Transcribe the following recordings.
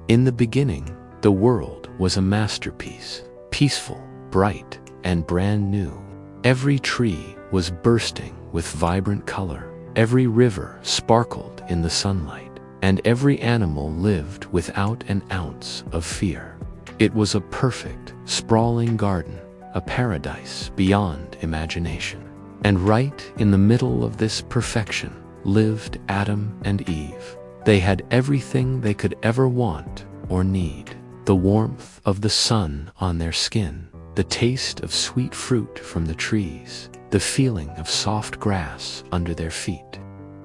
In the beginning, the world was a masterpiece, peaceful, bright, and brand new. Every tree was bursting with vibrant color, every river sparkled in the sunlight, and every animal lived without an ounce of fear. It was a perfect, sprawling garden, a paradise beyond imagination. And right in the middle of this perfection lived Adam and Eve. They had everything they could ever want or need. The warmth of the sun on their skin, the taste of sweet fruit from the trees, the feeling of soft grass under their feet.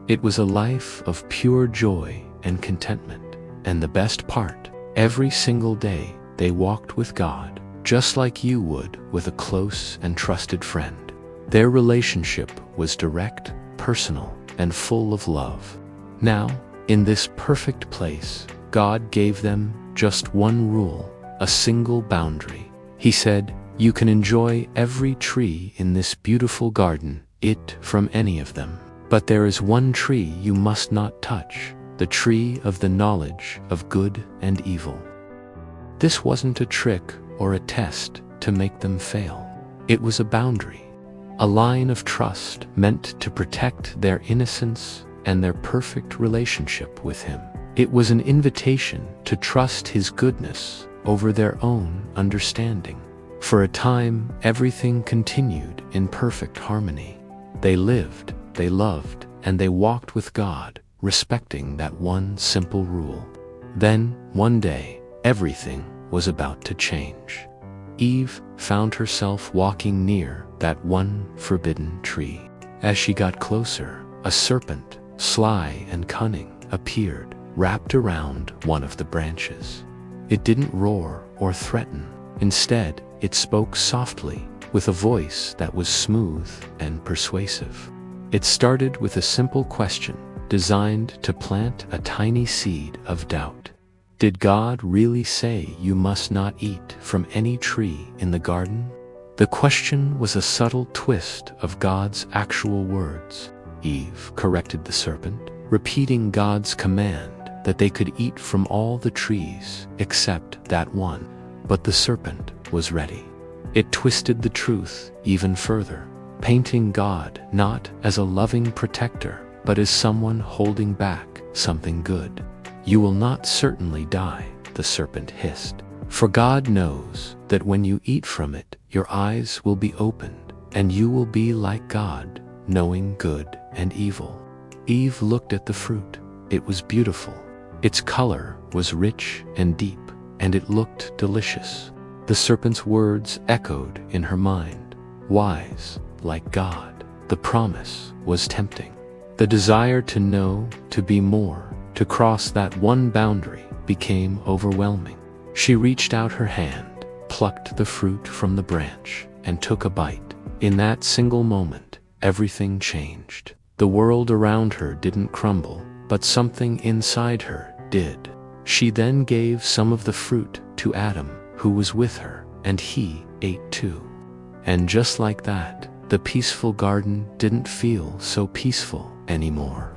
It was a life of pure joy and contentment. And the best part, every single day they walked with God, just like you would with a close and trusted friend. Their relationship was direct, personal, and full of love. Now, in this perfect place, God gave them just one rule, a single boundary. He said, "You can enjoy every tree in this beautiful garden, eat from any of them. But there is one tree you must not touch, the tree of the knowledge of good and evil." This wasn't a trick or a test to make them fail. It was a boundary, a line of trust meant to protect their innocence and their perfect relationship with Him. It was an invitation to trust His goodness over their own understanding. For a time, everything continued in perfect harmony. They lived, they loved, and they walked with God, respecting that one simple rule. Then, one day, everything was about to change. Eve found herself walking near that one forbidden tree. As she got closer, a serpent, sly and cunning, appeared, wrapped around one of the branches. It didn't roar or threaten. Instead, it spoke softly, with a voice that was smooth and persuasive. It started with a simple question, designed to plant a tiny seed of doubt. Did God really say you must not eat from any tree in the garden? The question was a subtle twist of God's actual words. Eve corrected the serpent, repeating God's command that they could eat from all the trees except that one. But the serpent was ready. It twisted the truth even further, painting God not as a loving protector, but as someone holding back something good. "You will not certainly die," the serpent hissed. "For God knows that when you eat from it, your eyes will be opened, and you will be like God, knowing good and evil." Eve looked at the fruit. It was beautiful. Its color was rich and deep, and it looked delicious. The serpent's words echoed in her mind. Wise, like God. The promise was tempting. The desire to know, to be more, to cross that one boundary became overwhelming. She reached out her hand, plucked the fruit from the branch, and took a bite. In that single moment, everything changed. The world around her didn't crumble, but something inside her did. She then gave some of the fruit to Adam, who was with her, and he ate too. And just like that, the peaceful garden didn't feel so peaceful anymore.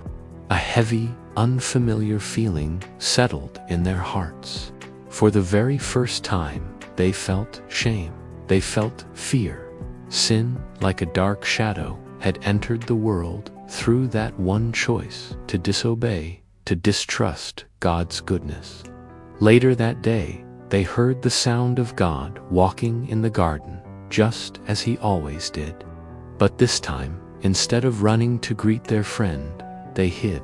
A heavy, unfamiliar feeling settled in their hearts. For the very first time, they felt shame. They felt fear. Sin, like a dark shadow, had entered the world through that one choice to disobey, to distrust God's goodness. Later that day, they heard the sound of God walking in the garden, just as He always did. But this time, instead of running to greet their friend, they hid.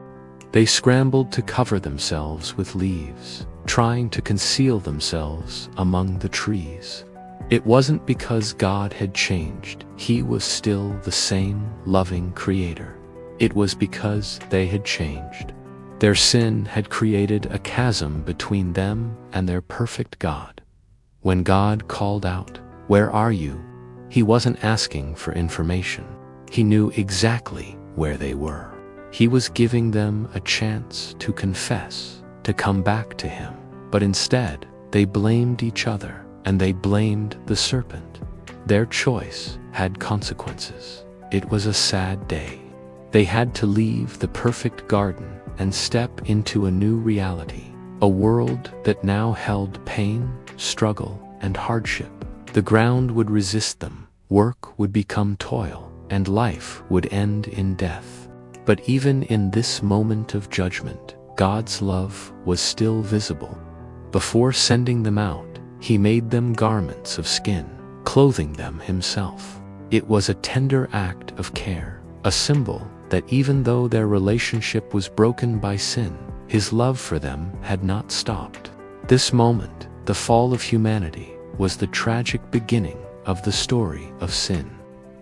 They scrambled to cover themselves with leaves, trying to conceal themselves among the trees. It wasn't because God had changed. He was still the same loving Creator. It was because they had changed. Their sin had created a chasm between them and their perfect God. When God called out, "Where are you?" He wasn't asking for information. He knew exactly where they were. He was giving them a chance to confess, to come back to Him. But instead, they blamed each other, and they blamed the serpent. Their choice had consequences. It was a sad day. They had to leave the perfect garden and step into a new reality, a world that now held pain, struggle, and hardship. The ground would resist them, work would become toil, and life would end in death. But even in this moment of judgment, God's love was still visible. Before sending them out, He made them garments of skin, clothing them Himself. It was a tender act of care, a symbol that even though their relationship was broken by sin, His love for them had not stopped. This moment, the fall of humanity, was the tragic beginning of the story of sin.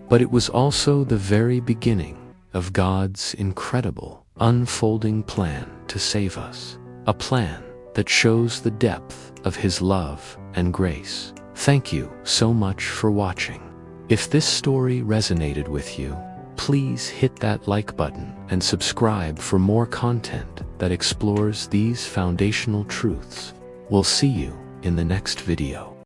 But it was also the very beginning of God's incredible, unfolding plan to save us. A plan that shows the depth of His love and grace. Thank you so much for watching. If this story resonated with you, please hit that like button and subscribe for more content that explores these foundational truths. We'll see you in the next video.